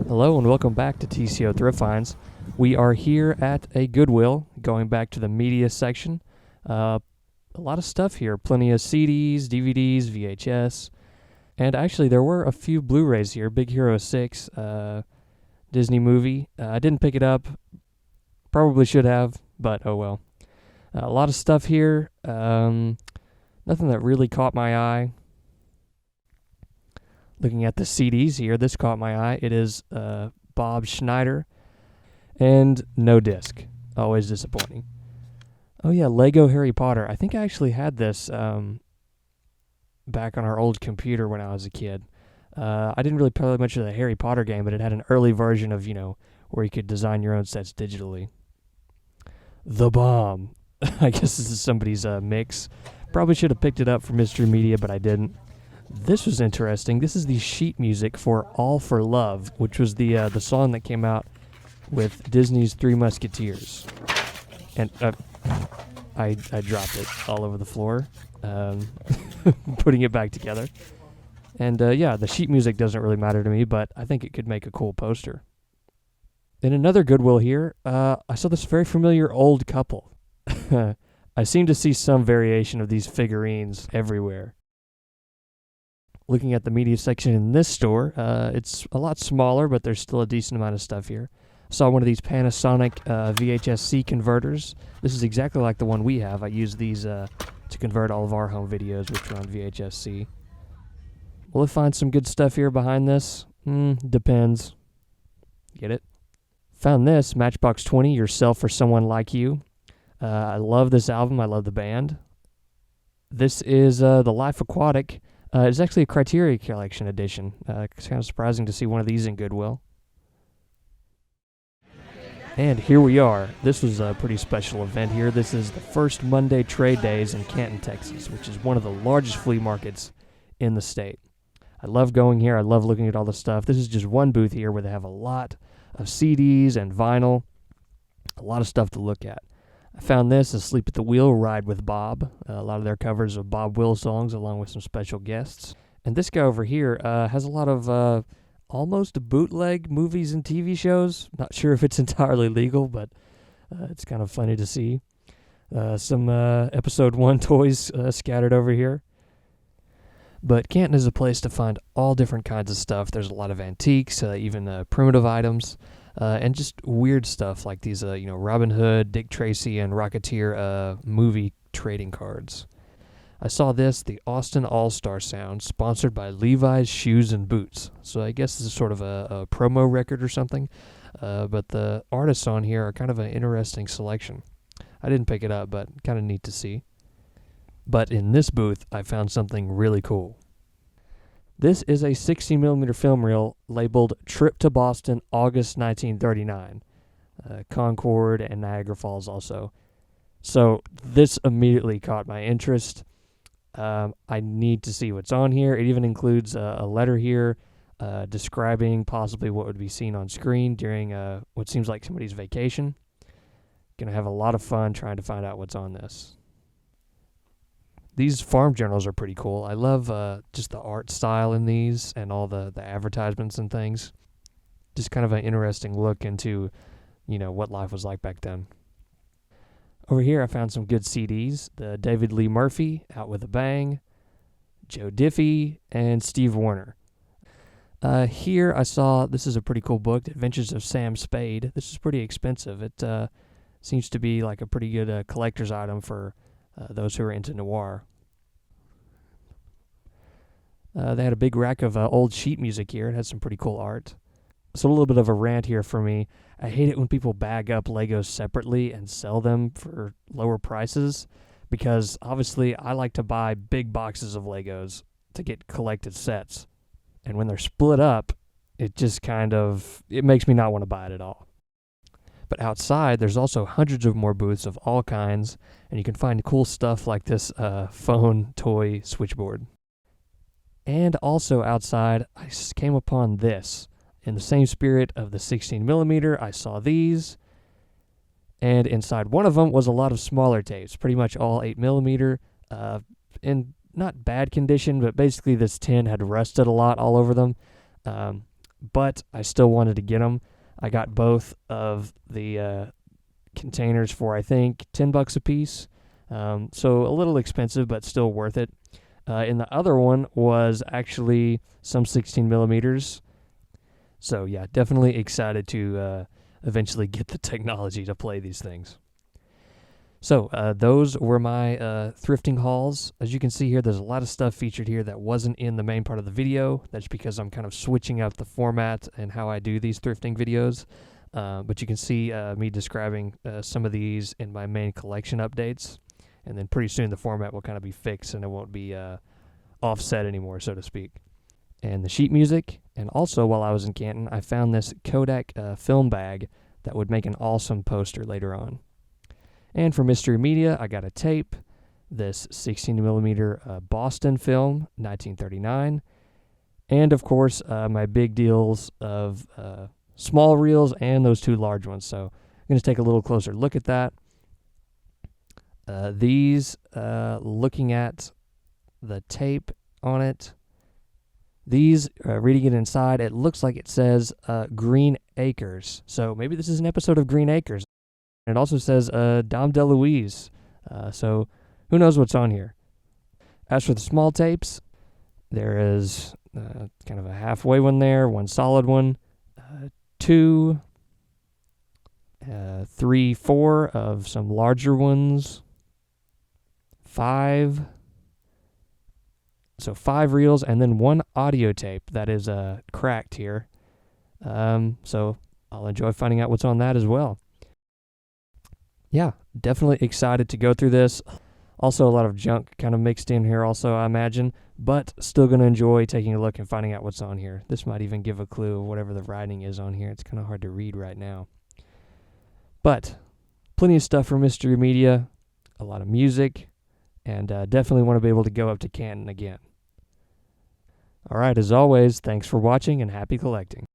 Hello and welcome back to TCO Thrift Finds. We are here at a Goodwill, going back to the media section. A lot of stuff here, plenty of CDs, DVDs, VHS, and actually there were a few Blu-rays here. Big Hero 6, Disney movie. I didn't pick it up, probably should have, but oh well. A lot of stuff here, nothing that really caught my eye. Looking at the CDs here, this caught my eye. It is Bob Schneider and no disc. Always disappointing. Oh yeah, Lego Harry Potter. I think I actually had this back on our old computer when I was a kid. I didn't really play much of the Harry Potter game, but it had an early version of, where you could design your own sets digitally. The Bomb. I guess this is somebody's mix. Probably should have picked it up for Mystery Media, but I didn't. This was interesting. This is the sheet music for All for Love, which was the song that came out with Disney's Three Musketeers. And I dropped it all over the floor, putting it back together. And the sheet music doesn't really matter to me, but I think it could make a cool poster. In another Goodwill here, I saw this very familiar old couple. I seem to see some variation of these figurines everywhere. Looking at the media section in this store, it's a lot smaller, but there's still a decent amount of stuff here. Saw one of these Panasonic VHS-C converters. This is exactly like the one we have. I use these to convert all of our home videos, which are on VHS-C. Will I find some good stuff here behind this? Depends. Get it? Found this, Matchbox 20, Yourself for Someone Like You. I love this album. I love the band. This is The Life Aquatic. It's actually a Criteria Collection edition. It's kind of surprising to see one of these in Goodwill. And here we are. This was a pretty special event here. This is the first Monday Trade Days in Canton, Texas, which is one of the largest flea markets in the state. I love going here. I love looking at all the stuff. This is just one booth here where they have a lot of CDs and vinyl, a lot of stuff to look at. I found this, Asleep at the Wheel, Ride with Bob. A lot of their covers of Bob Wills songs along with some special guests. And this guy over here has a lot of almost bootleg movies and TV shows. Not sure if it's entirely legal, but it's kind of funny to see. Some Episode 1 toys scattered over here. But Canton is a place to find all different kinds of stuff. There's a lot of antiques, even primitive items. And just weird stuff like these, Robin Hood, Dick Tracy, and Rocketeer movie trading cards. I saw this, the Austin All-Star Sound, sponsored by Levi's Shoes and Boots. So I guess this is sort of a promo record or something. But the artists on here are kind of an interesting selection. I didn't pick it up, but kind of neat to see. But in this booth, I found something really cool. This is a 60mm film reel labeled Trip to Boston, August 1939. Concord and Niagara Falls also. So this immediately caught my interest. I need to see what's on here. It even includes a letter here describing possibly what would be seen on screen during what seems like somebody's vacation. Gonna have a lot of fun trying to find out what's on this. These farm journals are pretty cool. I love just the art style in these and all the advertisements and things. Just kind of an interesting look into, what life was like back then. Over here, I found some good CDs. The David Lee Murphy, Out with a Bang, Joe Diffie, and Steve Wariner. Here I saw, this is a pretty cool book, Adventures of Sam Spade. This is pretty expensive. It seems to be like a pretty good collector's item for those who are into noir. They had a big rack of old sheet music here. It had some pretty cool art. So a little bit of a rant here for me. I hate it when people bag up Legos separately and sell them for lower prices, because obviously I like to buy big boxes of Legos to get collected sets. And when they're split up, it just it makes me not want to buy it at all. But outside, there's also hundreds of more booths of all kinds, and you can find cool stuff like this phone toy switchboard. And also outside, I came upon this. In the same spirit of the 16mm, I saw these, and inside one of them was a lot of smaller tapes, pretty much all 8mm, in not bad condition, but basically this tin had rusted a lot all over them. but I still wanted to get them. I got both of the containers for, I think, $10 a piece. So a little expensive, but still worth it. And the other one was actually some 16 millimeters. So yeah, definitely excited to eventually get the technology to play these things. So those were my thrifting hauls. As you can see here, there's a lot of stuff featured here that wasn't in the main part of the video. That's because I'm kind of switching up the format and how I do these thrifting videos. But you can see me describing some of these in my main collection updates. And then pretty soon the format will kind of be fixed and it won't be offset anymore, so to speak. And the sheet music. And also, while I was in Canton, I found this Kodak film bag that would make an awesome poster later on. And for Mystery Media, I got a tape, this 16 millimeter Boston film, 1939. And of course, my big deals of small reels and those two large ones. So I'm going to take a little closer look at that. These, looking at the tape on it, these, reading it inside, it looks like it says Green Acres. So maybe this is an episode of Green Acres. It also says Dom DeLuise. So who knows what's on here. As for the small tapes, there is kind of a halfway one there, one solid one, 2, 3, 4 of some larger ones, 5. So 5 reels and then 1 audio tape that is cracked here. So I'll enjoy finding out what's on that as well. Yeah, definitely excited to go through this. Also a lot of junk kind of mixed in here also, I imagine, but still going to enjoy taking a look and finding out what's on here. This might even give a clue of whatever the writing is on here. It's kind of hard to read right now. But plenty of stuff for Mystery Media, a lot of music, and definitely want to be able to go up to Canton again. All right, as always, thanks for watching and happy collecting.